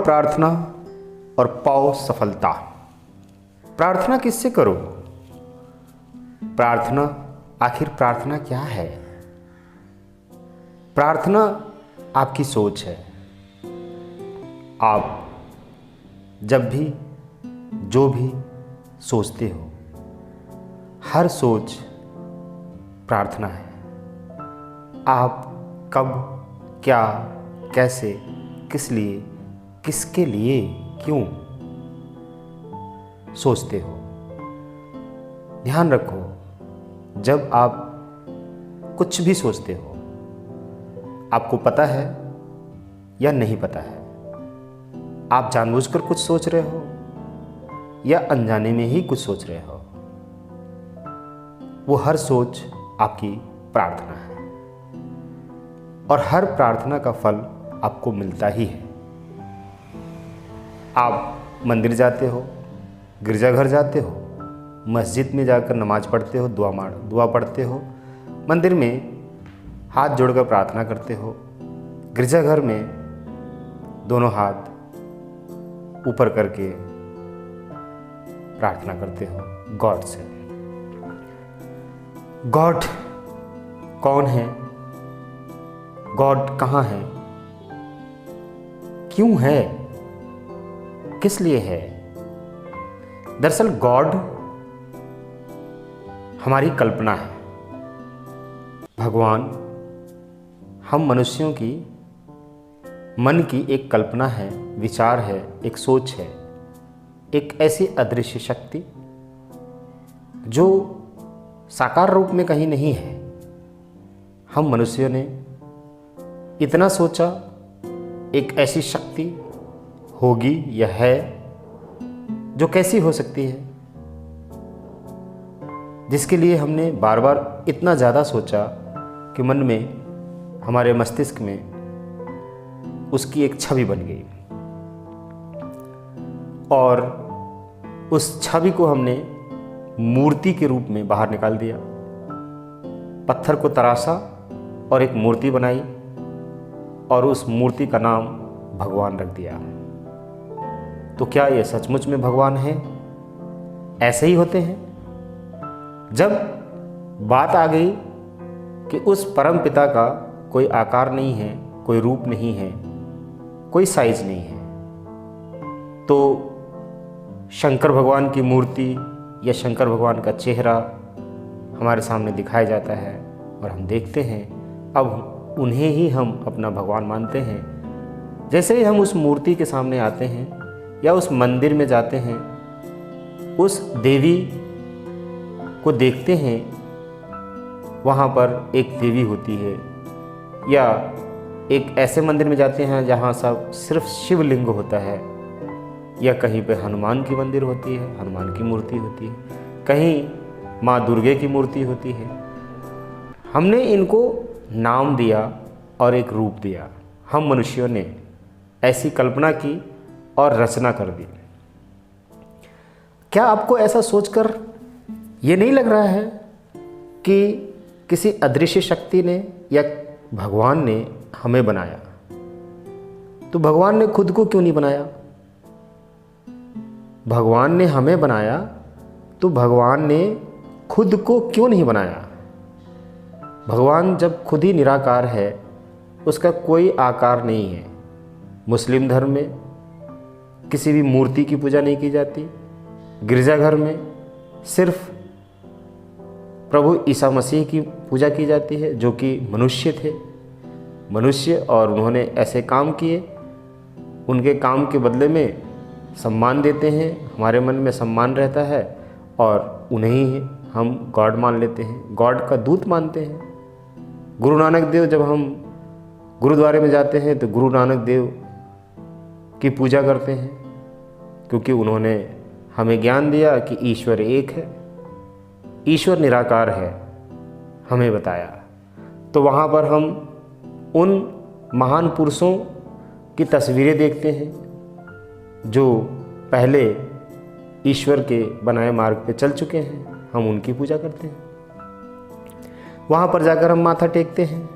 करो प्रार्थना और पाओ सफलता। प्रार्थना किससे करो? प्रार्थना, आखिर प्रार्थना क्या है? प्रार्थना आपकी सोच है। आप जब भी जो भी सोचते हो, हर सोच प्रार्थना है। आप कब, क्या, कैसे, किस लिए, किसके लिए, क्यों सोचते हो? ध्यान रखो, जब आप कुछ भी सोचते हो, आपको पता है या नहीं पता है, आप जानबूझकर कुछ सोच रहे हो या अनजाने में ही कुछ सोच रहे हो, वो हर सोच आपकी प्रार्थना है। और हर प्रार्थना का फल आपको मिलता ही है। आप मंदिर जाते हो, गिरजाघर जाते हो, मस्जिद में जाकर नमाज पढ़ते हो, दुआ पढ़ते हो, मंदिर में हाथ जोड़कर प्रार्थना करते हो, गिरजाघर में दोनों हाथ ऊपर करके प्रार्थना करते हो गॉड से। गॉड कौन है? गॉड कहाँ है? क्यों है? किस लिए है? दरअसल गॉड हमारी कल्पना है। भगवान हम मनुष्यों की मन की एक कल्पना है, विचार है, एक सोच है, एक ऐसी अदृश्य शक्ति जो साकार रूप में कहीं नहीं है। हम मनुष्यों ने इतना सोचा एक ऐसी शक्ति होगी या है जो कैसी हो सकती है, जिसके लिए हमने बार बार इतना ज़्यादा सोचा कि मन में, हमारे मस्तिष्क में उसकी एक छवि बन गई और उस छवि को हमने मूर्ति के रूप में बाहर निकाल दिया। पत्थर को तराशा और एक मूर्ति बनाई और उस मूर्ति का नाम भगवान रख दिया। तो क्या ये सचमुच में भगवान है? ऐसे ही होते हैं? जब बात आ गई कि उस परम पिता का कोई आकार नहीं है, कोई रूप नहीं है, कोई साइज नहीं है, तो शंकर भगवान की मूर्ति या शंकर भगवान का चेहरा हमारे सामने दिखाया जाता है और हम देखते हैं, अब उन्हें ही हम अपना भगवान मानते हैं। जैसे ही हम उस मूर्ति के सामने आते हैं या उस मंदिर में जाते हैं, उस देवी को देखते हैं, वहाँ पर एक देवी होती है, या एक ऐसे मंदिर में जाते हैं जहाँ सब सिर्फ शिवलिंग होता है, या कहीं पे हनुमान की मंदिर होती है, हनुमान की मूर्ति होती है, कहीं माँ दुर्गे की मूर्ति होती है। हमने इनको नाम दिया और एक रूप दिया। हम मनुष्यों ने ऐसी कल्पना की और रचना कर दी। क्या आपको ऐसा सोचकर ये नहीं लग रहा है कि किसी अदृश्य शक्ति ने या भगवान ने हमें बनाया? तो भगवान ने खुद को क्यों नहीं बनाया? भगवान ने हमें बनाया, तो भगवान ने खुद को क्यों नहीं बनाया? भगवान जब खुद ही निराकार है, उसका कोई आकार नहीं है। मुस्लिम धर्म में किसी भी मूर्ति की पूजा नहीं की जाती। गिरजाघर में सिर्फ प्रभु ईसा मसीह की पूजा की जाती है, जो कि मनुष्य थे, मनुष्य, और उन्होंने ऐसे काम किए। उनके काम के बदले में सम्मान देते हैं, हमारे मन में सम्मान रहता है और उन्हें ही हम गॉड मान लेते हैं, गॉड का दूत मानते हैं। गुरु नानक देव, जब हम गुरुद्वारे में जाते हैं तो गुरु नानक देव की पूजा करते हैं, क्योंकि उन्होंने हमें ज्ञान दिया कि ईश्वर एक है, ईश्वर निराकार है, हमें बताया। तो वहाँ पर हम उन महान पुरुषों की तस्वीरें देखते हैं जो पहले ईश्वर के बनाए मार्ग पे चल चुके हैं, हम उनकी पूजा करते हैं। वहाँ पर जाकर हम माथा टेकते हैं।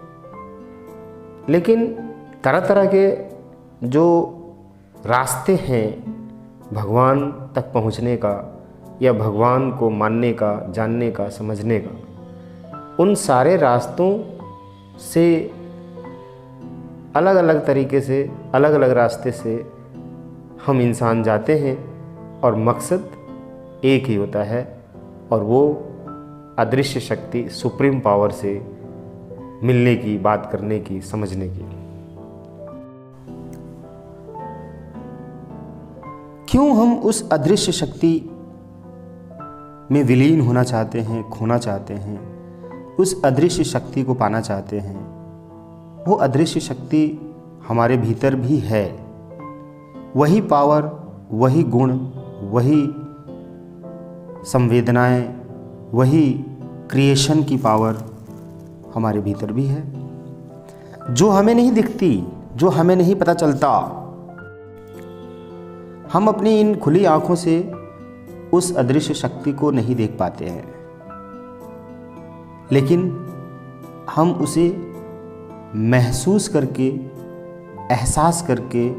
लेकिन तरह तरह के जो रास्ते हैं भगवान तक पहुंचने का या भगवान को मानने का, जानने का, समझने का, उन सारे रास्तों से अलग अलग तरीके से, अलग अलग रास्ते से हम इंसान जाते हैं और मकसद एक ही होता है, और वो अदृश्य शक्ति, सुप्रीम पावर से मिलने की, बात करने की, समझने की। क्यों हम उस अदृश्य शक्ति में विलीन होना चाहते हैं, खोना चाहते हैं, उस अदृश्य शक्ति को पाना चाहते हैं? वो अदृश्य शक्ति हमारे भीतर भी है। वही पावर, वही गुण, वही संवेदनाएं, वही क्रिएशन की पावर हमारे भीतर भी है, जो हमें नहीं दिखती, जो हमें नहीं पता चलता। हम अपनी इन खुली आंखों से उस अदृश्य शक्ति को नहीं देख पाते हैं, लेकिन हम उसे महसूस करके, एहसास करके,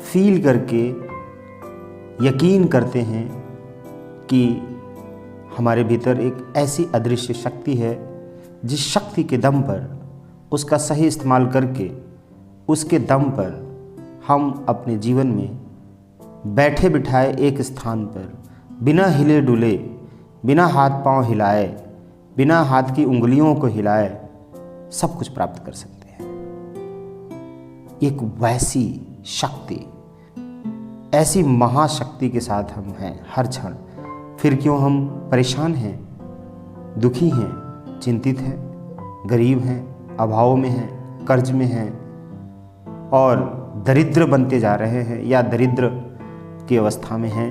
फील करके यकीन करते हैं कि हमारे भीतर एक ऐसी अदृश्य शक्ति है, जिस शक्ति के दम पर, उसका सही इस्तेमाल करके, उसके दम पर हम अपने जीवन में बैठे बिठाए एक स्थान पर बिना हिले डुले, बिना हाथ पांव हिलाए, बिना हाथ की उंगलियों को हिलाए सब कुछ प्राप्त कर सकते हैं। एक वैसी शक्ति, ऐसी महाशक्ति के साथ हम हैं हर क्षण। फिर क्यों हम परेशान हैं, दुखी हैं, चिंतित हैं, गरीब हैं, अभाव में हैं, कर्ज में हैं और दरिद्र बनते जा रहे हैं या दरिद्र की अवस्था में हैं,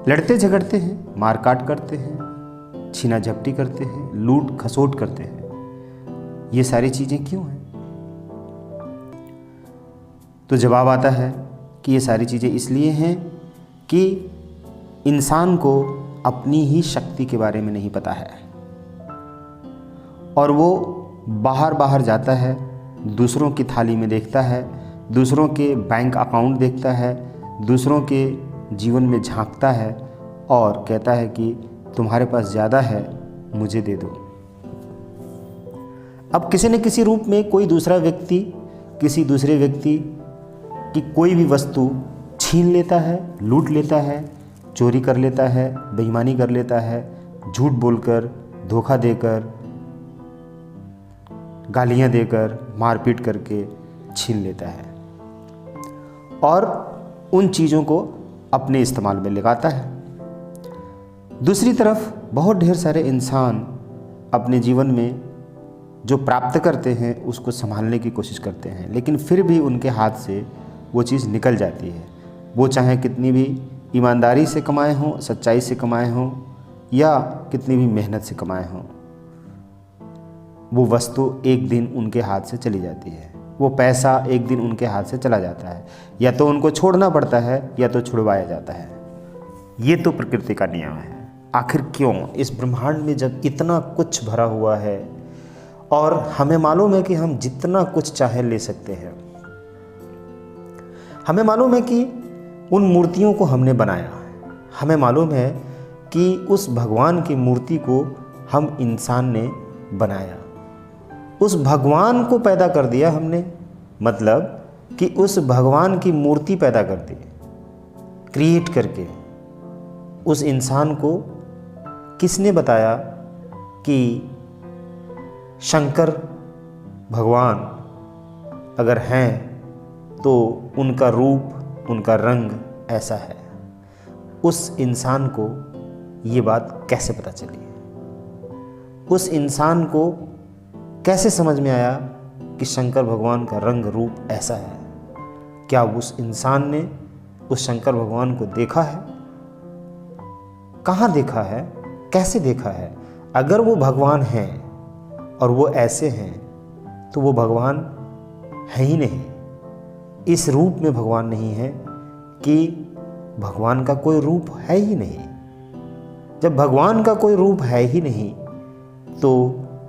लड़ते झगड़ते हैं, मारकाट करते हैं, छीना झपटी करते हैं, लूट खसोट करते हैं। ये सारी चीज़ें क्यों हैं? तो जवाब आता है कि ये सारी चीज़ें इसलिए हैं कि इंसान को अपनी ही शक्ति के बारे में नहीं पता है, और वो बाहर बाहर जाता है, दूसरों की थाली में देखता है, दूसरों के बैंक अकाउंट देखता है, दूसरों के जीवन में झांकता है और कहता है कि तुम्हारे पास ज़्यादा है, मुझे दे दो। अब किसी न किसी रूप में कोई दूसरा व्यक्ति किसी दूसरे व्यक्ति की कोई भी वस्तु छीन लेता है, लूट लेता है, चोरी कर लेता है, बेईमानी कर लेता है, झूठ बोलकर, धोखा देकर, गालियां देकर, मारपीट करके छीन लेता है और उन चीज़ों को अपने इस्तेमाल में लगाता है। दूसरी तरफ बहुत ढेर सारे इंसान अपने जीवन में जो प्राप्त करते हैं उसको संभालने की कोशिश करते हैं, लेकिन फिर भी उनके हाथ से वो चीज़ निकल जाती है। वो चाहे कितनी भी ईमानदारी से कमाए हों, सच्चाई से कमाए हों या कितनी भी मेहनत से कमाए हों, वो वस्तु एक दिन उनके हाथ से चली जाती है, वो पैसा एक दिन उनके हाथ से चला जाता है। या तो उनको छोड़ना पड़ता है या तो छुड़वाया जाता है। ये तो प्रकृति का नियम है। आखिर क्यों इस ब्रह्मांड में जब इतना कुछ भरा हुआ है और हमें मालूम है कि हम जितना कुछ चाहे ले सकते हैं, हमें मालूम है कि उन मूर्तियों को हमने बनाया है, हमें मालूम है कि उस भगवान की मूर्ति को हम इंसान ने बनाया, उस भगवान को पैदा कर दिया हमने, मतलब कि उस भगवान की मूर्ति पैदा कर दी, क्रिएट करके। उस इंसान को किसने बताया कि शंकर भगवान अगर हैं तो उनका रूप, उनका रंग ऐसा है? उस इंसान को ये बात कैसे पता चली? उस इंसान को कैसे समझ में आया कि शंकर भगवान का रंग रूप ऐसा है? क्या उस इंसान ने उस शंकर भगवान को देखा है? कहाँ देखा है? कैसे देखा है? अगर वो भगवान हैं और वो ऐसे हैं तो वो भगवान है ही नहीं। इस रूप में भगवान नहीं है कि भगवान का कोई रूप है ही नहीं। जब भगवान का कोई रूप है ही नहीं तो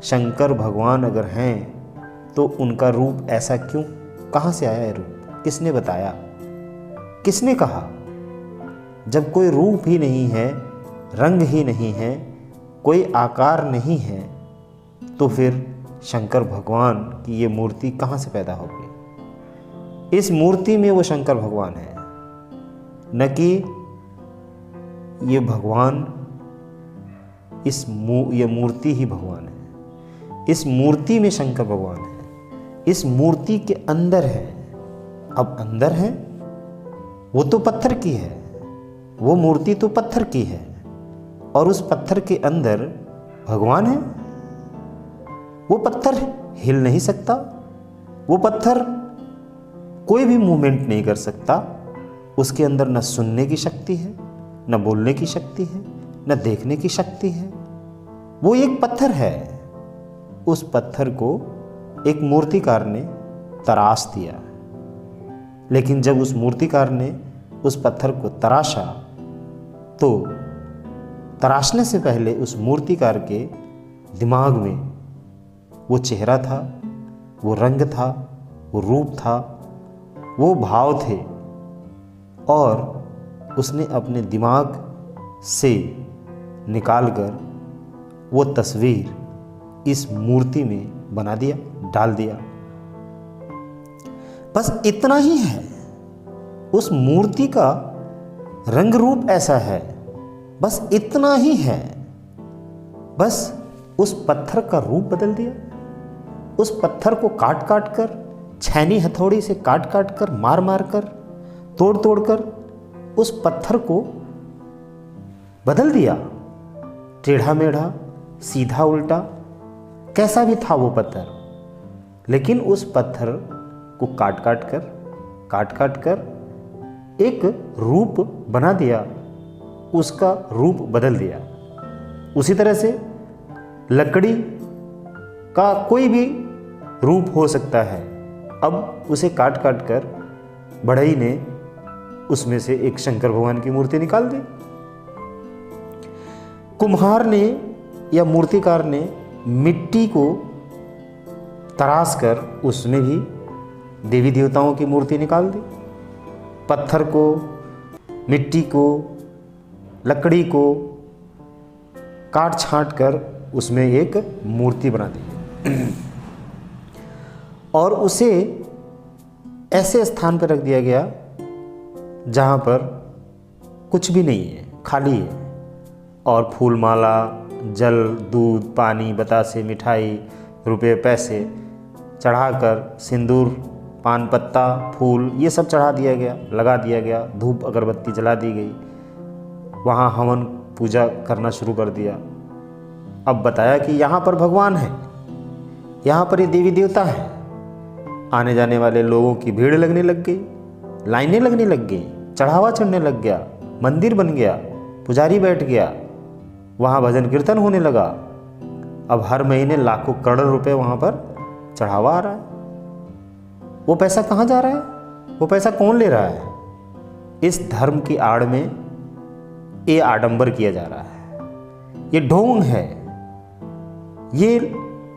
शंकर भगवान अगर हैं तो उनका रूप ऐसा क्यों? कहाँ से आया है रूप? किसने बताया? किसने कहा? जब कोई रूप ही नहीं है, रंग ही नहीं है, कोई आकार नहीं है, तो फिर शंकर भगवान की ये मूर्ति कहाँ से पैदा होगी? इस मूर्ति में वो शंकर भगवान है, न कि ये भगवान, ये मूर्ति ही भगवान है। इस मूर्ति में शंकर भगवान है, इस मूर्ति के अंदर है। अब अंदर है, वो तो पत्थर की है, वो मूर्ति तो पत्थर की है, और उस पत्थर के अंदर भगवान है। वो पत्थर हिल नहीं सकता, वो पत्थर कोई भी मूवमेंट नहीं कर सकता। उसके अंदर न सुनने की शक्ति है, न बोलने की शक्ति है, न देखने की शक्ति है। वो एक पत्थर है। उस पत्थर को एक मूर्तिकार ने तराश दिया, लेकिन जब उस मूर्तिकार ने उस पत्थर को तराशा, तो तराशने से पहले उस मूर्तिकार के दिमाग में वो चेहरा था, वो रंग था, वो रूप था, वो भाव थे, और उसने अपने दिमाग से निकालकर वो तस्वीर इस मूर्ति में बना दिया, डाल दिया। बस इतना ही है। उस मूर्ति का रंग रूप ऐसा है, बस इतना ही है। बस उस पत्थर का रूप बदल दिया। उस पत्थर को काट काट कर, छैनी हथौड़ी से काट काट कर, मार मार कर, तोड़ तोड़ कर उस पत्थर को बदल दिया। टेढ़ा मेढ़ा, सीधा उल्टा, कैसा भी था वो पत्थर, लेकिन उस पत्थर को काट काट कर एक रूप बना दिया, उसका रूप बदल दिया। उसी तरह से लकड़ी का कोई भी रूप हो सकता है। अब उसे काट काट कर बढ़ई ने उसमें से एक शंकर भगवान की मूर्ति निकाल दी। कुम्हार ने या मूर्तिकार ने मिट्टी को तराश कर उसमें भी देवी देवताओं की मूर्ति निकाल दी। पत्थर को, मिट्टी को, लकड़ी को काट छांट कर उसमें एक मूर्ति बना दी और उसे ऐसे स्थान पर रख दिया गया जहाँ पर कुछ भी नहीं है, खाली है, और फूल माला, जल, दूध, पानी, बतासे, मिठाई, रुपए, पैसे चढ़ाकर, सिंदूर, पान पत्ता, फूल, ये सब चढ़ा दिया गया, लगा दिया गया, धूप अगरबत्ती जला दी गई, वहाँ हवन पूजा करना शुरू कर दिया। अब बताया कि यहाँ पर भगवान है, यहाँ पर ये देवी देवता है। आने जाने वाले लोगों की भीड़ लगने लग गई, लाइनें लगने लग गई, चढ़ावा चढ़ने लग गया, मंदिर बन गया, पुजारी बैठ गया, वहाँ भजन कीर्तन होने लगा। अब हर महीने लाखों करोड़ों रुपए वहाँ पर चढ़ावा आ रहा है। वो पैसा कहाँ जा रहा है? वो पैसा कौन ले रहा है? इस धर्म की आड़ में ये आडंबर किया जा रहा है, ये ढोंग है, ये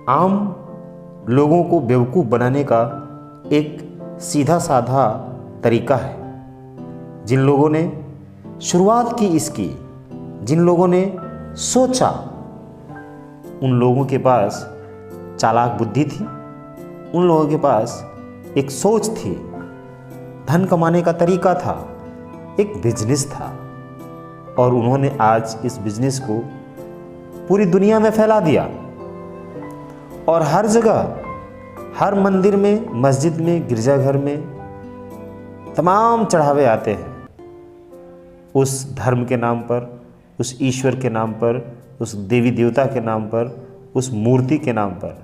आम लोगों को बेवकूफ़ बनाने का एक सीधा साधा तरीका है। जिन लोगों ने शुरुआत की इसकी, जिन लोगों ने सोचा, उन लोगों के पास चालाक बुद्धि थी, उन लोगों के पास एक सोच थी, धन कमाने का तरीका था, एक बिजनेस था, और उन्होंने आज इस बिजनेस को पूरी दुनिया में फैला दिया। और हर जगह, हर मंदिर में, मस्जिद में, गिरजाघर में तमाम चढ़ावे आते हैं उस धर्म के नाम पर, उस ईश्वर के नाम पर, उस देवी देवता के नाम पर, उस मूर्ति के नाम पर।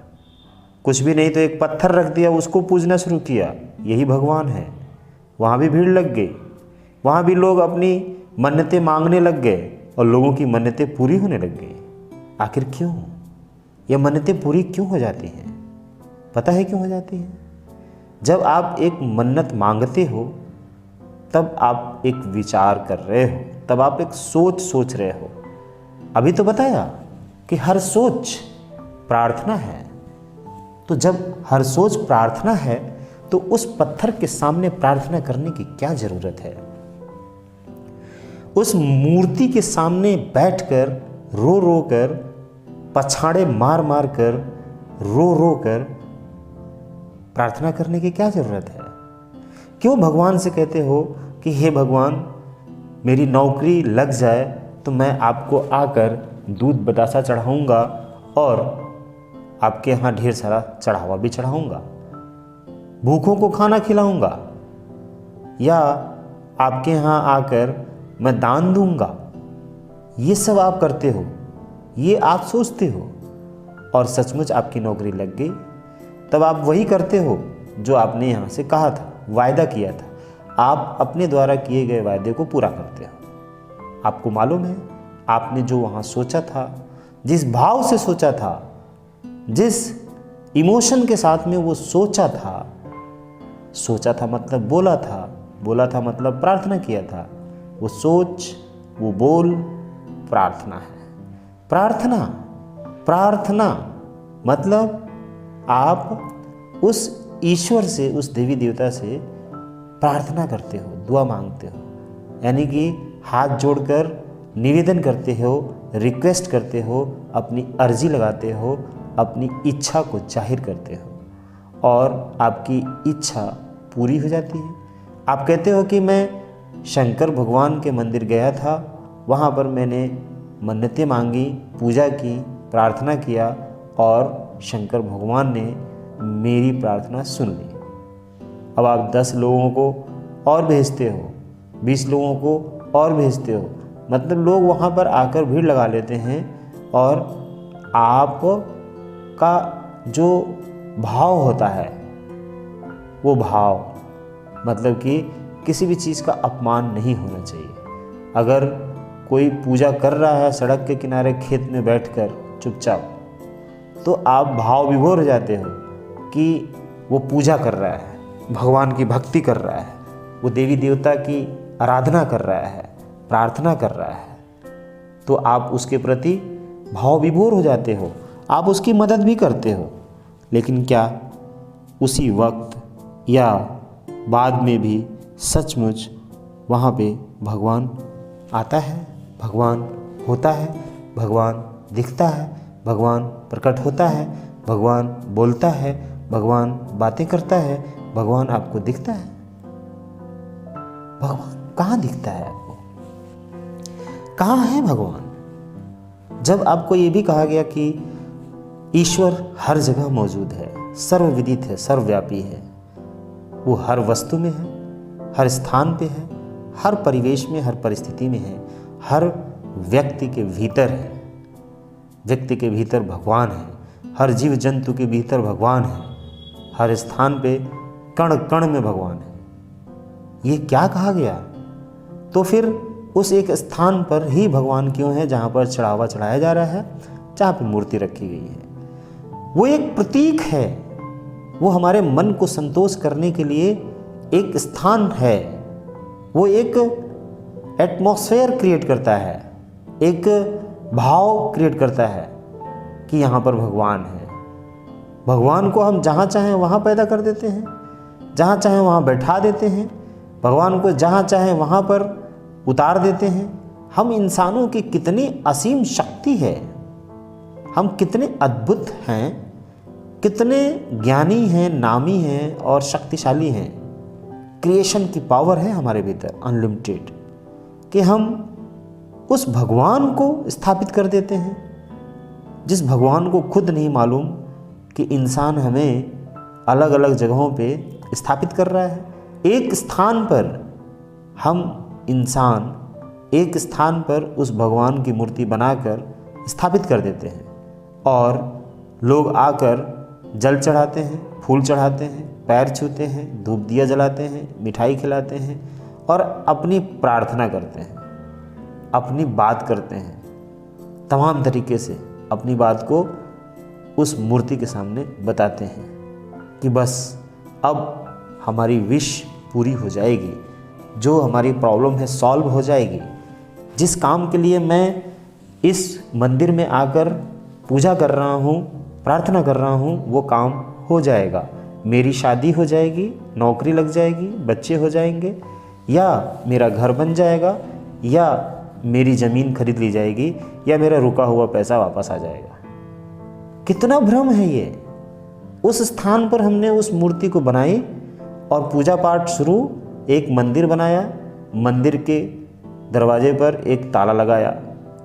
कुछ भी नहीं तो एक पत्थर रख दिया, उसको पूजना शुरू किया, यही भगवान है। वहाँ भी भीड़ लग गई, वहाँ भी लोग अपनी मन्नतें मांगने लग गए और लोगों की मन्नतें पूरी होने लग गई। आखिर क्यों? ये मन्नतें पूरी क्यों हो जाती हैं? पता है क्यों हो जाती हैं? जब आप एक मन्नत मांगते हो तब आप एक विचार कर रहे हो, तब आप एक सोच रहे हो। अभी तो बताया कि हर सोच प्रार्थना है। तो जब हर सोच प्रार्थना है तो उस पत्थर के सामने प्रार्थना करने की क्या ज़रूरत है? उस मूर्ति के सामने बैठकर रो रो कर, पछाड़े मार मार कर, रो रो कर प्रार्थना करने की क्या ज़रूरत है? क्यों भगवान से कहते हो कि हे भगवान, मेरी नौकरी लग जाए तो मैं आपको आकर दूध बतासा चढ़ाऊँगा और आपके यहाँ ढेर सारा चढ़ावा भी चढ़ाऊँगा, भूखों को खाना खिलाऊँगा, या आपके यहाँ आकर मैं दान दूँगा। ये सब आप करते हो, ये आप सोचते हो, और सचमुच आपकी नौकरी लग गई तब आप वही करते हो जो आपने यहाँ से कहा था, वायदा किया था। आप अपने द्वारा किए गए वायदे को पूरा करते हो। आपको मालूम है आपने जो वहाँ सोचा था, जिस भाव से सोचा था, जिस इमोशन के साथ में वो सोचा था मतलब बोला था मतलब प्रार्थना किया था। वो सोच, वो बोल प्रार्थना है। प्रार्थना मतलब आप उस ईश्वर से, उस देवी देवता से प्रार्थना करते हो, दुआ मांगते हो, यानी कि हाथ जोड़कर निवेदन करते हो, रिक्वेस्ट करते हो, अपनी अर्जी लगाते हो, अपनी इच्छा को जाहिर करते हो और आपकी इच्छा पूरी हो जाती है। आप कहते हो कि मैं शंकर भगवान के मंदिर गया था, वहाँ पर मैंने मन्नतें मांगी, पूजा की, प्रार्थना किया और शंकर भगवान ने मेरी प्रार्थना सुन ली। अब आप 10 लोगों को और भेजते हो, 20 लोगों को और भेजते हो, मतलब लोग वहाँ पर आकर भीड़ लगा लेते हैं और आप का जो भाव होता है वो भाव मतलब कि किसी भी चीज़ का अपमान नहीं होना चाहिए। अगर कोई पूजा कर रहा है सड़क के किनारे खेत में बैठकर चुपचाप, तो आप भाव विभोर हो जाते हो कि वो पूजा कर रहा है, भगवान की भक्ति कर रहा है, वो देवी देवता की आराधना कर रहा है, प्रार्थना कर रहा है, तो आप उसके प्रति भाव विभोर हो जाते हो, आप उसकी मदद भी करते हो। लेकिन क्या उसी वक्त या बाद में भी सचमुच वहाँ पे भगवान आता है, भगवान होता है, भगवान दिखता है, भगवान प्रकट होता है, भगवान बोलता है, भगवान बातें करता है, भगवान आपको दिखता है? भगवान कहाँ दिखता है आपको? कहाँ है भगवान? जब आपको ये भी कहा गया कि ईश्वर हर जगह मौजूद है, सर्वविदित है, सर्वव्यापी है, वो हर वस्तु में है, हर स्थान पे है, हर परिवेश में, हर परिस्थिति में है, हर व्यक्ति के भीतर है, व्यक्ति के भीतर भगवान है, हर जीव जंतु के भीतर भगवान है, हर स्थान पे कण कण में भगवान है। ये क्या कहा गया? तो फिर उस एक स्थान पर ही भगवान क्यों है जहाँ पर चढ़ावा चढ़ाया जा रहा है, जहाँ पर मूर्ति रखी गई है? वो एक प्रतीक है, वो हमारे मन को संतोष करने के लिए एक स्थान है, वो एक एटमॉस्फेयर क्रिएट करता है, एक भाव क्रिएट करता है कि यहाँ पर भगवान है। भगवान को हम जहाँ चाहें वहाँ पैदा कर देते हैं, जहाँ चाहें वहाँ बैठा देते हैं, भगवान को जहाँ चाहें वहाँ पर उतार देते हैं। हम इंसानों की कितनी असीम शक्ति है, हम कितने अद्भुत हैं, कितने ज्ञानी हैं, नामी हैं और शक्तिशाली हैं। क्रिएशन की पावर है हमारे भीतर अनलिमिटेड, कि हम उस भगवान को स्थापित कर देते हैं जिस भगवान को खुद नहीं मालूम कि इंसान हमें अलग अलग जगहों पे स्थापित कर रहा है। एक स्थान पर हम इंसान एक स्थान पर उस भगवान की मूर्ति बनाकर स्थापित कर देते हैं और लोग आकर जल चढ़ाते हैं, फूल चढ़ाते हैं, पैर छूते हैं, धूप दिया जलाते हैं, मिठाई खिलाते हैं और अपनी प्रार्थना करते हैं, अपनी बात करते हैं, तमाम तरीके से अपनी बात को उस मूर्ति के सामने बताते हैं कि बस अब हमारी विश पूरी हो जाएगी, जो हमारी प्रॉब्लम है सॉल्व हो जाएगी, जिस काम के लिए मैं इस मंदिर में आकर पूजा कर रहा हूँ, प्रार्थना कर रहा हूँ, वो काम हो जाएगा, मेरी शादी हो जाएगी, नौकरी लग जाएगी, बच्चे हो जाएंगे, या मेरा घर बन जाएगा, या मेरी ज़मीन खरीद ली जाएगी या मेरा रुका हुआ पैसा वापस आ जाएगा। कितना भ्रम है ये। उस स्थान पर हमने उस मूर्ति को बनाई और पूजा पाठ शुरू, एक मंदिर बनाया, मंदिर के दरवाजे पर एक ताला लगाया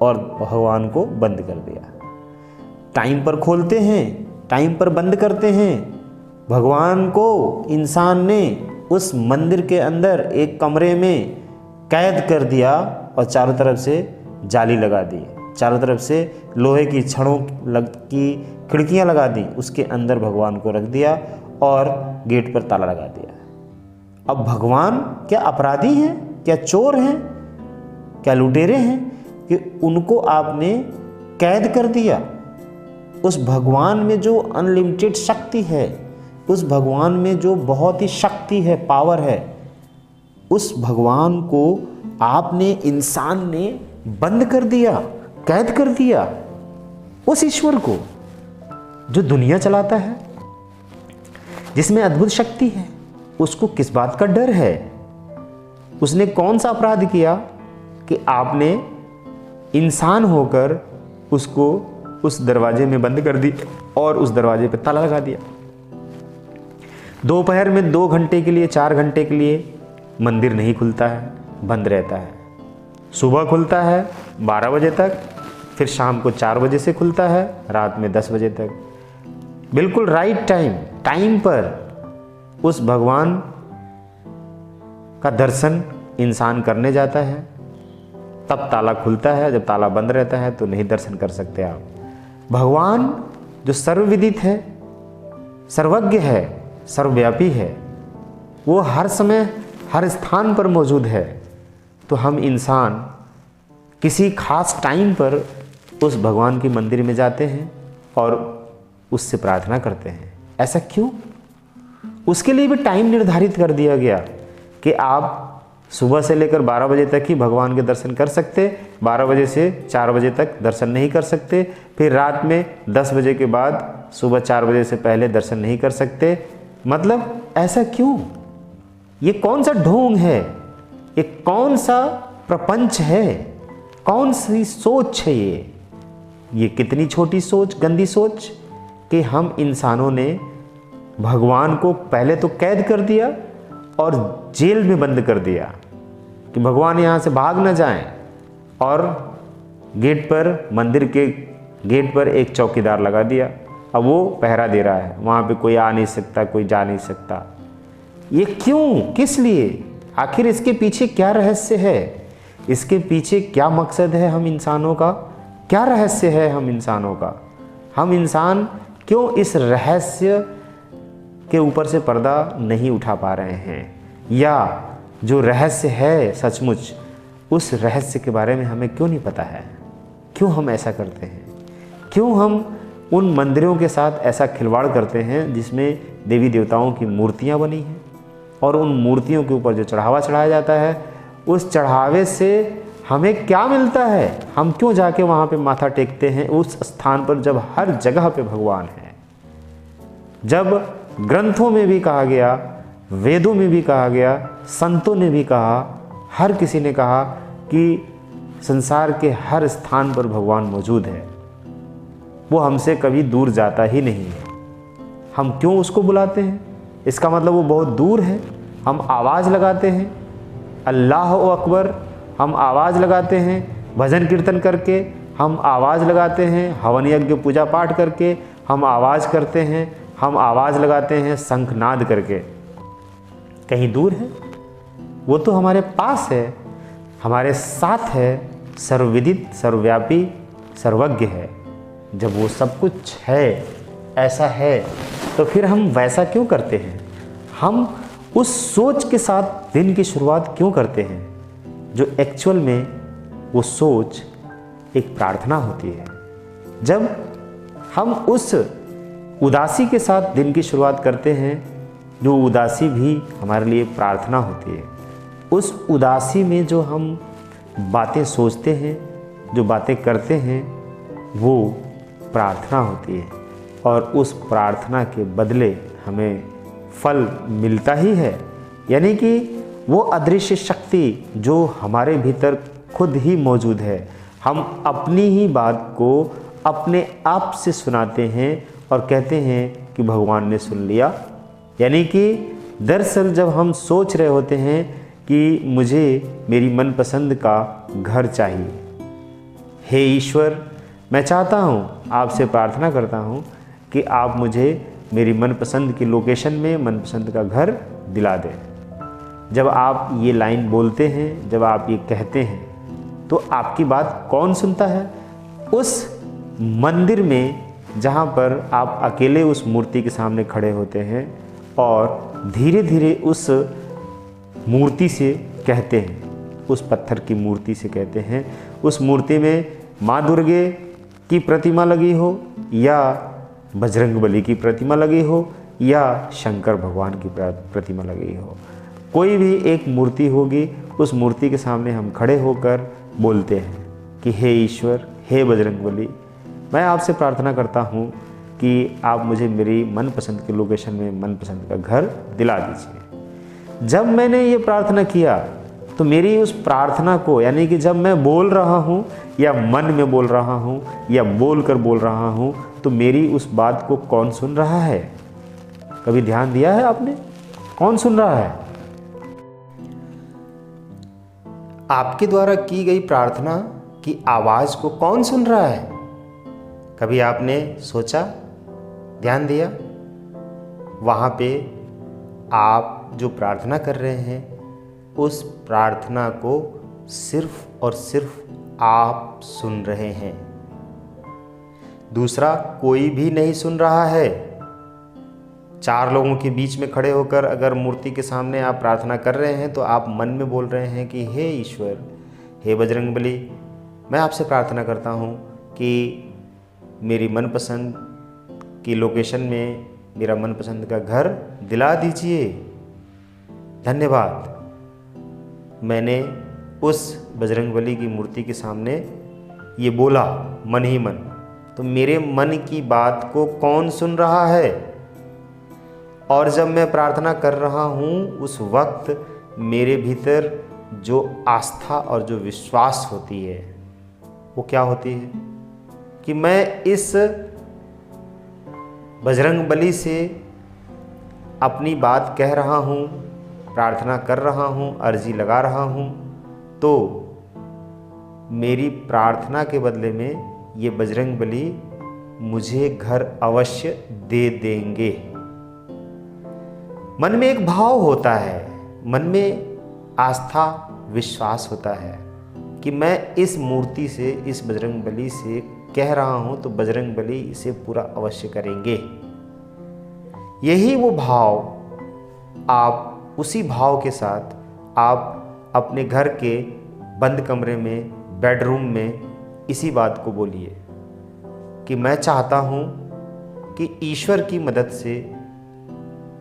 और भगवान को बंद कर दिया। टाइम पर खोलते हैं, टाइम पर बंद करते हैं। भगवान को इंसान ने उस मंदिर के अंदर एक कमरे में कैद कर दिया और चारों तरफ से जाली लगा दी, चारों तरफ से लोहे की छड़ों की खिड़कियां लगा दी, उसके अंदर भगवान को रख दिया और गेट पर ताला लगा दिया। अब भगवान क्या अपराधी हैं, क्या चोर हैं, क्या लुटेरे हैं कि उनको आपने कैद कर दिया? उस भगवान में जो अनलिमिटेड शक्ति है, उस भगवान में जो बहुत ही शक्ति है, पावर है, उस भगवान को आपने, इंसान ने बंद कर दिया, कैद कर दिया। उस ईश्वर को जो दुनिया चलाता है, जिसमें अद्भुत शक्ति है, उसको किस बात का डर है? उसने कौन सा अपराध किया कि आपने इंसान होकर उसको उस दरवाजे में बंद कर दी और उस दरवाजे पर ताला लगा दिया? दोपहर में 2 घंटे के लिए, 4 घंटे के लिए मंदिर नहीं खुलता है, बंद रहता है। सुबह खुलता है 12 बजे तक, फिर शाम को 4 बजे से खुलता है, रात में 10 बजे तक। बिल्कुल राइट टाइम पर उस भगवान का दर्शन इंसान करने जाता है, तब ताला खुलता है। जब ताला बंद रहता है तो नहीं दर्शन कर सकते आप। भगवान जो सर्वविदित है, सर्वज्ञ है, सर्वव्यापी है, वो हर समय हर स्थान पर मौजूद है। तो हम इंसान किसी खास टाइम पर उस भगवान के मंदिर में जाते हैं और उससे प्रार्थना करते हैं। ऐसा क्यों? उसके लिए भी टाइम निर्धारित कर दिया गया कि आप सुबह से लेकर 12 बजे तक ही भगवान के दर्शन कर सकते, 12 बजे से 4 बजे तक दर्शन नहीं कर सकते, फिर रात में 10 बजे के बाद सुबह 4 बजे से पहले दर्शन नहीं कर सकते। मतलब ऐसा क्यों? ये कौन सा ढोंग है? ये कौन सा प्रपंच है? कौन सी सोच है ये कितनी छोटी सोच, गंदी सोच कि हम इंसानों ने भगवान को पहले तो कैद कर दिया और जेल में बंद कर दिया कि भगवान यहाँ से भाग न जाएं, और गेट पर, मंदिर के गेट पर एक चौकीदार लगा दिया। अब वो पहरा दे रहा है, वहाँ पे कोई आ नहीं सकता, कोई जा नहीं सकता। ये क्यों? किस लिए? आखिर इसके पीछे क्या रहस्य है? इसके पीछे क्या मकसद है हम इंसानों का? क्या रहस्य है हम इंसानों का? हम इंसान क्यों इस रहस्य के ऊपर से पर्दा नहीं उठा पा रहे हैं? या जो रहस्य है सचमुच, उस रहस्य के बारे में हमें क्यों नहीं पता है? क्यों हम ऐसा करते हैं? क्यों हम उन मंदिरों के साथ ऐसा खिलवाड़ करते हैं जिसमें देवी देवताओं की मूर्तियां बनी हैं, और उन मूर्तियों के ऊपर जो चढ़ावा चढ़ाया जाता है, उस चढ़ावे से हमें क्या मिलता है? हम क्यों जाके वहाँ पे माथा टेकते हैं उस स्थान पर, जब हर जगह पे भगवान है? जब ग्रंथों में भी कहा गया, वेदों में भी कहा गया, संतों ने भी कहा, हर किसी ने कहा कि संसार के हर स्थान पर भगवान मौजूद है, वो हमसे कभी दूर जाता ही नहीं है। हम क्यों उसको बुलाते हैं? इसका मतलब वो बहुत दूर है। हम आवाज़ लगाते हैं अल्लाह अकबर, हम आवाज़ लगाते हैं भजन कीर्तन करके, हम आवाज़ लगाते हैं हवन यज्ञ पूजा पाठ करके, हम आवाज़ करते हैं, हम आवाज़ लगाते हैं शंखनाद करके। कहीं दूर है? वो तो हमारे पास है, हमारे साथ है, सर्वविदित, सर्वव्यापी, सर्वज्ञ है। जब वो सब कुछ है, ऐसा है, तो फिर हम वैसा क्यों करते हैं? हम उस सोच के साथ दिन की शुरुआत क्यों करते हैं जो एक्चुअल में वो सोच एक प्रार्थना होती है? जब हम उस उदासी के साथ दिन की शुरुआत करते हैं, जो उदासी भी हमारे लिए प्रार्थना होती है, उस उदासी में जो हम बातें सोचते हैं, जो बातें करते हैं, वो प्रार्थना होती है, और उस प्रार्थना के बदले हमें फल मिलता ही है। यानी कि वो अदृश्य शक्ति जो हमारे भीतर खुद ही मौजूद है। हम अपनी ही बात को अपने आप से सुनाते हैं और कहते हैं कि भगवान ने सुन लिया। यानी कि दरअसल जब हम सोच रहे होते हैं कि मुझे मेरी मनपसंद का घर चाहिए, हे ईश्वर, मैं चाहता हूँ, आपसे प्रार्थना करता हूँ कि आप मुझे मेरी मनपसंद की लोकेशन में मनपसंद का घर दिला दें। जब आप ये लाइन बोलते हैं, जब आप ये कहते हैं, तो आपकी बात कौन सुनता है? उस मंदिर में जहाँ पर आप अकेले उस मूर्ति के सामने खड़े होते हैं और धीरे धीरे उस मूर्ति से कहते हैं, उस पत्थर की मूर्ति से कहते हैं। उस मूर्ति में माँ दुर्गे की प्रतिमा लगी हो या बजरंगबली की प्रतिमा लगी हो या शंकर भगवान की प्रतिमा लगी हो, कोई भी एक मूर्ति होगी, उस मूर्ति के सामने हम खड़े होकर बोलते हैं कि हे ईश्वर, हे बजरंगबली, मैं आपसे प्रार्थना करता हूँ कि आप मुझे मेरी मनपसंद की लोकेशन में मनपसंद का घर दिला दीजिए। जब मैंने ये प्रार्थना किया तो मेरी उस प्रार्थना को, यानी कि जब मैं बोल रहा हूँ या मन में बोल रहा हूँ या बोल कर बोल रहा हूँ, तो मेरी उस बात को कौन सुन रहा है? कभी ध्यान दिया है आपने? कौन सुन रहा है? आपके द्वारा की गई प्रार्थना की आवाज़ को कौन सुन रहा है? कभी आपने सोचा, ध्यान दिया? वहाँ पे आप जो प्रार्थना कर रहे हैं, उस प्रार्थना को सिर्फ और सिर्फ आप सुन रहे हैं, दूसरा कोई भी नहीं सुन रहा है। 4 लोगों के बीच में खड़े होकर अगर मूर्ति के सामने आप प्रार्थना कर रहे हैं तो आप मन में बोल रहे हैं कि हे ईश्वर, हे बजरंगबली, मैं आपसे प्रार्थना करता हूँ कि मेरी मनपसंद की लोकेशन में मेरा मनपसंद का घर दिला दीजिए। धन्यवाद। मैंने उस बजरंगबली की मूर्ति के सामने ये बोला मन ही मन, तो मेरे मन की बात को कौन सुन रहा है? और जब मैं प्रार्थना कर रहा हूँ उस वक्त मेरे भीतर जो आस्था और जो विश्वास होती है वो क्या होती है कि मैं इस बजरंगबली से अपनी बात कह रहा हूँ, प्रार्थना कर रहा हूँ, अर्जी लगा रहा हूँ, तो मेरी प्रार्थना के बदले में ये बजरंगबली मुझे घर अवश्य दे देंगे। मन में एक भाव होता है, मन में आस्था विश्वास होता है कि मैं इस मूर्ति से, इस बजरंगबली से कह रहा हूँ तो बजरंगबली इसे पूरा अवश्य करेंगे। यही वो भाव, आप उसी भाव के साथ आप अपने घर के बंद कमरे में, बेडरूम में इसी बात को बोलिए कि मैं चाहता हूँ कि ईश्वर की मदद से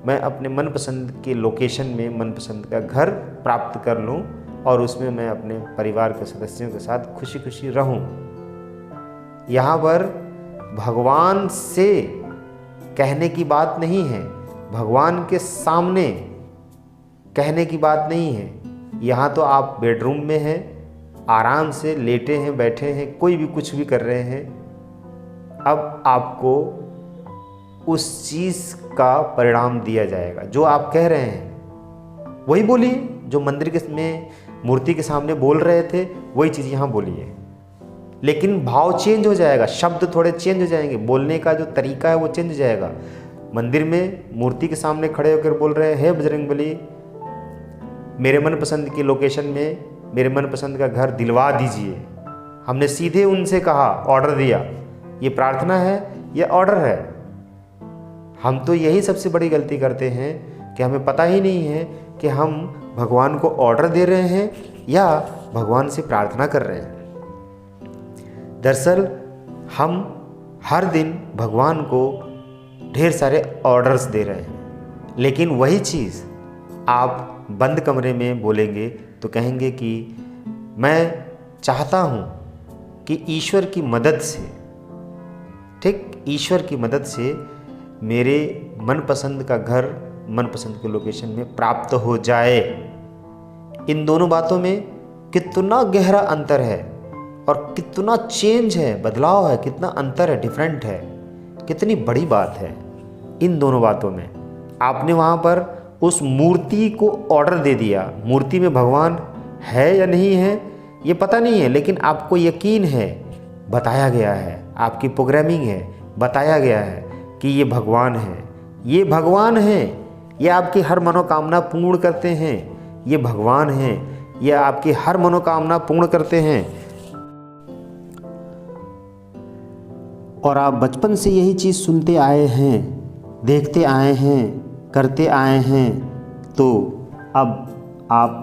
मैं अपने मनपसंद के लोकेशन में मनपसंद का घर प्राप्त कर लूँ और उसमें मैं अपने परिवार के सदस्यों के साथ खुशी खुशी रहूँ। यहाँ पर भगवान से कहने की बात नहीं है, भगवान के सामने कहने की बात नहीं है। यहाँ तो आप बेडरूम में हैं, आराम से लेटे हैं, बैठे हैं, कोई भी कुछ भी कर रहे हैं। अब आपको उस चीज़ का परिणाम दिया जाएगा। जो आप कह रहे हैं वही बोलिए, जो मंदिर के में मूर्ति के सामने बोल रहे थे वही चीज़ यहाँ बोलिए, लेकिन भाव चेंज हो जाएगा, शब्द थोड़े चेंज हो जाएंगे, बोलने का जो तरीका है वो चेंज हो जाएगा। मंदिर में मूर्ति के सामने खड़े होकर बोल रहे हैं, हे बजरंगबली, मेरे मनपसंद की लोकेशन में मेरे मनपसंद का घर दिलवा दीजिए। हमने सीधे उनसे कहा, ऑर्डर दिया। ये प्रार्थना है, ये ऑर्डर है। हम तो यही सबसे बड़ी गलती करते हैं कि हमें पता ही नहीं है कि हम भगवान को ऑर्डर दे रहे हैं या भगवान से प्रार्थना कर रहे हैं। दरअसल हम हर दिन भगवान को ढेर सारे ऑर्डर्स दे रहे हैं, लेकिन वही चीज़ आप बंद कमरे में बोलेंगे तो कहेंगे कि मैं चाहता हूँ कि ईश्वर की मदद से, ठीक, ईश्वर की मदद से मेरे मनपसंद का घर मनपसंद के लोकेशन में प्राप्त हो जाए। इन दोनों बातों में कितना गहरा अंतर है और कितना चेंज है, बदलाव है, कितना अंतर है, डिफरेंट है, कितनी बड़ी बात है इन दोनों बातों में। आपने वहाँ पर उस मूर्ति को ऑर्डर दे दिया। मूर्ति में भगवान है या नहीं है ये पता नहीं है, लेकिन आपको यकीन है, बताया गया है, आपकी प्रोग्रामिंग है, बताया गया है कि ये भगवान है, ये भगवान है, ये आपकी हर मनोकामना पूर्ण करते हैं, ये भगवान हैं, ये आपकी हर मनोकामना पूर्ण करते हैं। और आप बचपन से यही चीज़ सुनते आए हैं, देखते आए हैं, करते आए हैं, तो अब आप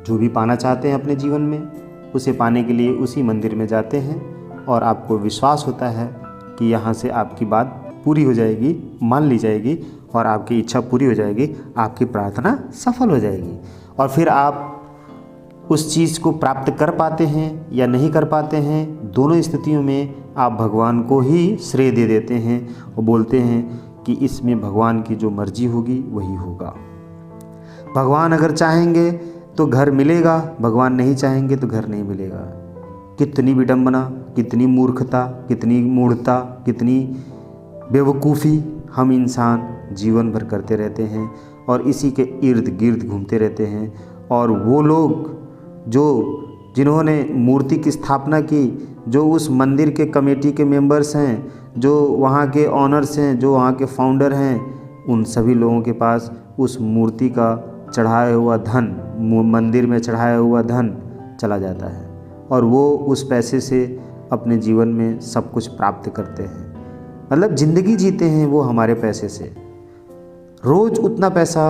जो भी पाना चाहते हैं अपने जीवन में, उसे पाने के लिए उसी मंदिर में जाते हैं और आपको विश्वास होता है कि यहाँ से आपकी बात पूरी हो जाएगी, मान ली जाएगी और आपकी इच्छा पूरी हो जाएगी, आपकी प्रार्थना सफल हो जाएगी। और फिर आप उस चीज़ को प्राप्त कर पाते हैं या नहीं कर पाते हैं, दोनों स्थितियों में आप भगवान को ही श्रेय दे देते हैं और बोलते हैं कि इसमें भगवान की जो मर्जी होगी वही होगा। भगवान अगर चाहेंगे तो घर मिलेगा, भगवान नहीं चाहेंगे तो घर नहीं मिलेगा। कितनी विडंबना, कितनी मूर्खता, कितनी मूढ़ता, कितनी बेवकूफ़ी हम इंसान जीवन भर करते रहते हैं और इसी के इर्द गिर्द घूमते रहते हैं। और वो लोग जिन्होंने मूर्ति की स्थापना की, जो उस मंदिर के कमेटी के मेंबर्स हैं, जो वहाँ के ऑनर्स हैं, जो वहाँ के फाउंडर हैं, उन सभी लोगों के पास उस मूर्ति का चढ़ाया हुआ धन, मंदिर में चढ़ाया हुआ धन चला जाता है और वो उस पैसे से अपने जीवन में सब कुछ प्राप्त करते हैं। मतलब ज़िंदगी जीते हैं वो हमारे पैसे से। रोज़ उतना पैसा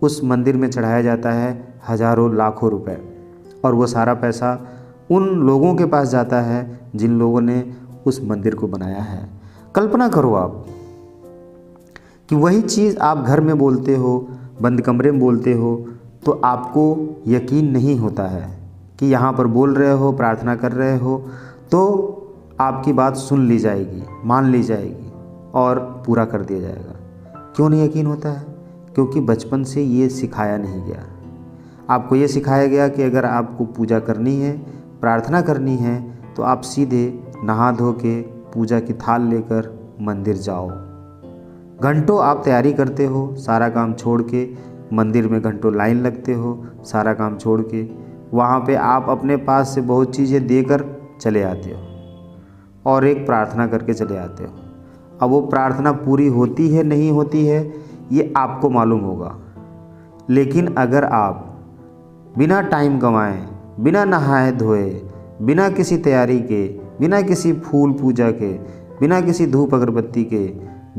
उस मंदिर में चढ़ाया जाता है, हज़ारों लाखों रुपए, और वो सारा पैसा उन लोगों के पास जाता है जिन लोगों ने उस मंदिर को बनाया है। कल्पना करो आप कि वही चीज़ आप घर में बोलते हो, बंद कमरे में बोलते हो, तो आपको यकीन नहीं होता है कि यहाँ पर बोल रहे हो, प्रार्थना कर रहे हो तो आपकी बात सुन ली जाएगी, मान ली जाएगी और पूरा कर दिया जाएगा। क्यों नहीं यकीन होता है? क्योंकि बचपन से ये सिखाया नहीं गया। आपको ये सिखाया गया कि अगर आपको पूजा करनी है, प्रार्थना करनी है, तो आप सीधे नहा धो के पूजा की थाल लेकर मंदिर जाओ। घंटों आप तैयारी करते हो, सारा काम छोड़ के मंदिर में घंटों लाइन लगते हो, सारा काम छोड़ के वहाँ पे आप अपने पास से बहुत चीज़ें देकर चले आते हो और एक प्रार्थना करके चले आते हो। अब वो प्रार्थना पूरी होती है नहीं होती है ये आपको मालूम होगा, लेकिन अगर आप बिना टाइम गंवाए, बिना नहाए धोए, बिना किसी तैयारी के, बिना किसी फूल पूजा के, बिना किसी धूप अगरबत्ती के,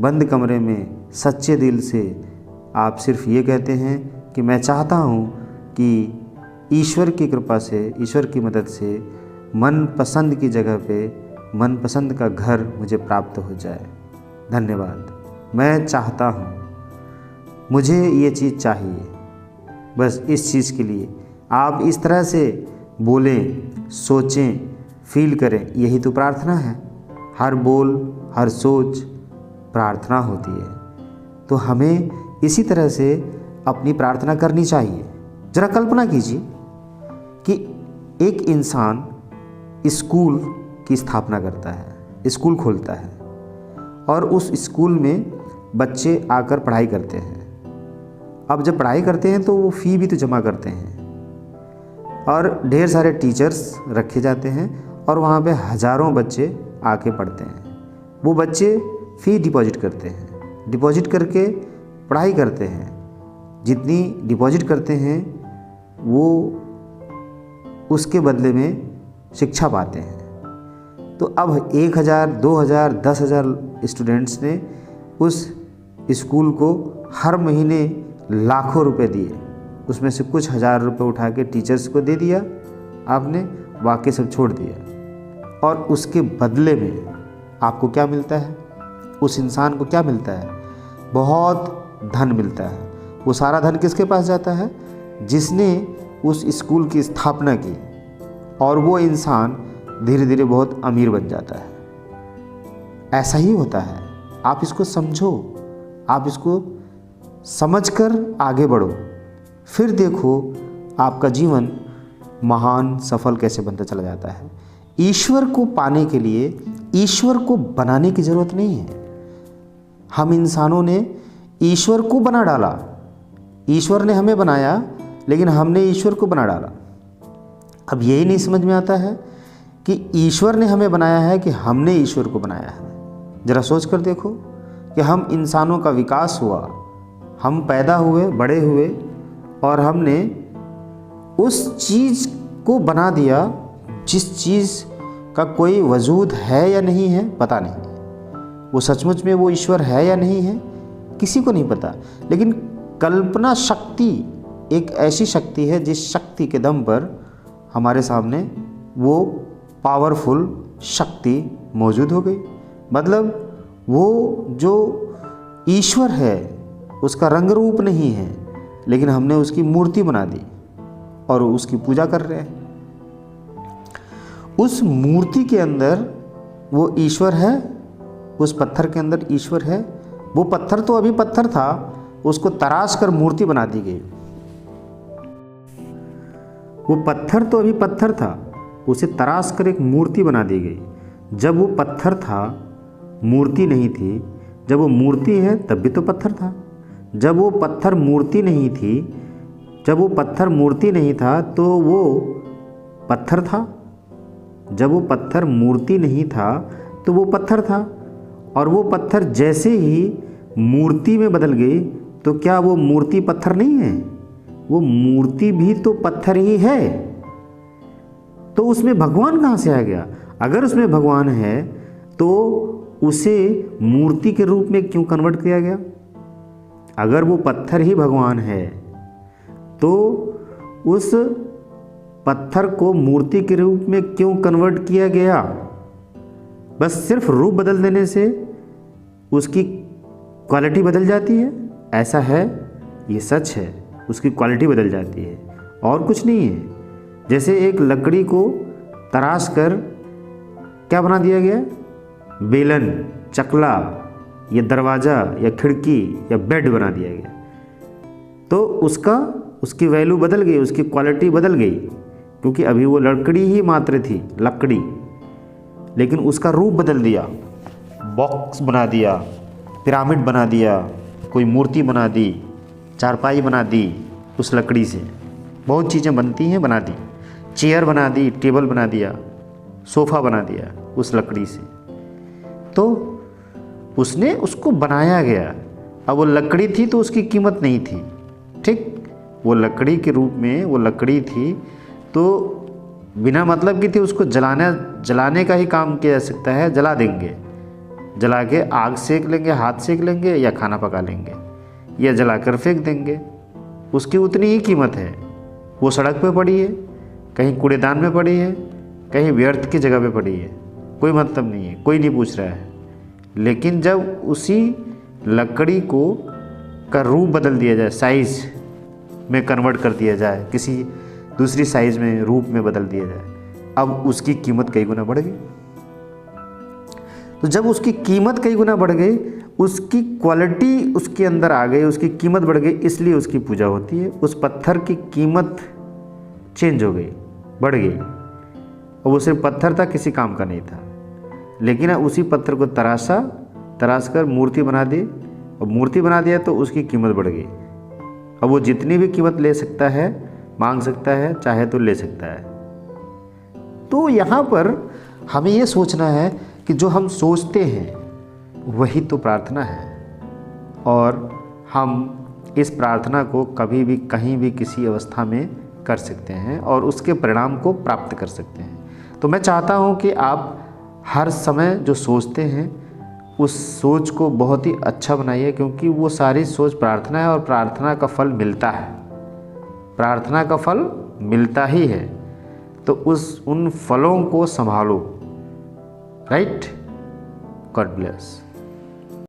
बंद कमरे में सच्चे दिल से आप सिर्फ ये कहते हैं कि मैं चाहता हूँ कि ईश्वर की कृपा से, ईश्वर की मदद से मन पसंद की जगह पे मन पसंद का घर मुझे प्राप्त हो जाए। धन्यवाद, मैं चाहता हूँ, मुझे ये चीज़ चाहिए, बस इस चीज़ के लिए आप इस तरह से बोलें, सोचें, फील करें। यही तो प्रार्थना है। हर बोल, हर सोच प्रार्थना होती है। तो हमें इसी तरह से अपनी प्रार्थना करनी चाहिए। ज़रा कल्पना कीजिए कि एक इंसान स्कूल की स्थापना करता है, स्कूल खोलता है और उस स्कूल में बच्चे आकर पढ़ाई करते हैं। अब जब पढ़ाई करते हैं तो वो फ़ी भी तो जमा करते हैं और ढेर सारे टीचर्स रखे जाते हैं और वहाँ पे हज़ारों बच्चे आके पढ़ते हैं। वो बच्चे फ़ी डिपॉजिट करते हैं, डिपॉजिट करके पढ़ाई करते हैं। जितनी डिपॉजिट करते हैं वो उसके बदले में शिक्षा पाते हैं। तो अब 1000, 2000, 10,000 स्टूडेंट्स ने उस स्कूल को हर महीने लाखों रुपए दिए। उसमें से कुछ हज़ार रुपए उठा के टीचर्स को दे दिया आपने, बाकी सब छोड़ दिया। और उसके बदले में आपको क्या मिलता है? उस इंसान को क्या मिलता है? बहुत धन मिलता है। वो सारा धन किसके पास जाता है? जिसने उस स्कूल की स्थापना की, और वो इंसान धीरे धीरे बहुत अमीर बन जाता है। ऐसा ही होता है। आप इसको समझो, आप इसको समझकर आगे बढ़ो, फिर देखो आपका जीवन महान सफल कैसे बनता चला जाता है। ईश्वर को पाने के लिए ईश्वर को बनाने की ज़रूरत नहीं है। हम इंसानों ने ईश्वर को बना डाला। ईश्वर ने हमें बनाया लेकिन हमने ईश्वर को बना डाला। अब यही नहीं समझ में आता है कि ईश्वर ने हमें बनाया है कि हमने ईश्वर को बनाया है। ज़रा सोच कर देखो कि हम इंसानों का विकास हुआ, हम पैदा हुए, बड़े हुए और हमने उस चीज़ को बना दिया जिस चीज़ का कोई वजूद है या नहीं है पता नहीं। वो सचमुच में वो ईश्वर है या नहीं है किसी को नहीं पता। लेकिन कल्पना शक्ति एक ऐसी शक्ति है जिस शक्ति के दम पर हमारे सामने वो पावरफुल शक्ति मौजूद हो गई। मतलब वो जो ईश्वर है उसका रंग रूप नहीं है, लेकिन हमने उसकी मूर्ति बना दी और उसकी पूजा कर रहे हैं। उस मूर्ति के अंदर वो ईश्वर है, उस पत्थर के अंदर ईश्वर है। वो पत्थर तो अभी पत्थर था, उसको तराश कर मूर्ति बना दी गई। वो पत्थर तो अभी पत्थर था, उसे तराश कर एक मूर्ति बना दी गई। जब वो पत्थर था मूर्ति नहीं थी, जब वो मूर्ति है तब भी तो पत्थर था। जब वो पत्थर मूर्ति नहीं थी, जब वो पत्थर मूर्ति नहीं था तो वो पत्थर था। जब वो पत्थर मूर्ति नहीं था तो वो पत्थर था। और वो पत्थर जैसे ही मूर्ति में बदल गई तो क्या वो मूर्ति पत्थर नहीं है? वो मूर्ति भी तो पत्थर ही है। तो उसमें भगवान कहाँ से आ गया? अगर उसमें भगवान है तो उसे मूर्ति के रूप में क्यों कन्वर्ट किया गया? अगर वो पत्थर ही भगवान है तो उस पत्थर को मूर्ति के रूप में क्यों कन्वर्ट किया गया? बस सिर्फ रूप बदल देने से उसकी क्वालिटी बदल जाती है? ऐसा है, ये सच है, उसकी क्वालिटी बदल जाती है और कुछ नहीं है। जैसे एक लकड़ी को तराश कर क्या बना दिया गया? बेलन, चकला या दरवाज़ा या खिड़की या बेड बना दिया गया, तो उसकी वैल्यू बदल गई, उसकी क्वालिटी बदल गई, क्योंकि अभी वो लकड़ी ही मात्र थी, लकड़ी। लेकिन उसका रूप बदल दिया, बॉक्स बना दिया, पिरामिड बना दिया, कोई मूर्ति बना दी, चारपाई बना दी उस लकड़ी से। बहुत चीज़ें बनती हैं, बना दी, चेयर बना दी, टेबल बना दिया, सोफ़ा बना दिया उस लकड़ी से। तो उसने उसको बनाया गया। अब वो लकड़ी थी तो उसकी कीमत नहीं थी, ठीक? वो लकड़ी के रूप में वो लकड़ी थी तो बिना मतलब की थी, उसको जलाने का ही काम किया जा सकता है। जला देंगे, जला के आग सेक लेंगे, हाथ सेक लेंगे या खाना पका लेंगे या जलाकर फेंक देंगे, उसकी उतनी ही कीमत है। वो सड़क पे पड़ी है, कहीं कूड़ेदान में पड़ी है, कहीं व्यर्थ की जगह पे पड़ी है, कोई मतलब नहीं है, कोई नहीं पूछ रहा है। लेकिन जब उसी लकड़ी को का रूप बदल दिया जाए, साइज़ में कन्वर्ट कर दिया जाए, किसी दूसरी साइज़ में, रूप में बदल दिया जाए, अब उसकी कीमत कई गुना बढ़ गई। तो जब उसकी कीमत कई गुना बढ़ गई, उसकी क्वालिटी उसके अंदर आ गई, उसकी कीमत बढ़ गई, इसलिए उसकी पूजा होती है। उस पत्थर की कीमत चेंज हो गई, बढ़ गई, और वो सिर्फ पत्थर था, किसी काम का नहीं था। लेकिन उसी पत्थर को तराश कर मूर्ति बना दी, और मूर्ति बना दिया तो उसकी कीमत बढ़ गई। अब वो जितनी भी कीमत ले सकता है, मांग सकता है, चाहे तो ले सकता है। तो यहाँ पर हमें ये सोचना है कि जो हम सोचते हैं वही तो प्रार्थना है, और हम इस प्रार्थना को कभी भी, कहीं भी, किसी अवस्था में कर सकते हैं और उसके परिणाम को प्राप्त कर सकते हैं। तो मैं चाहता हूँ कि आप हर समय जो सोचते हैं उस सोच को बहुत ही अच्छा बनाइए, क्योंकि वो सारी सोच प्रार्थना है और प्रार्थना का फल मिलता है, प्रार्थना का फल मिलता ही है। तो उन फलों को संभालो, राइट? God bless.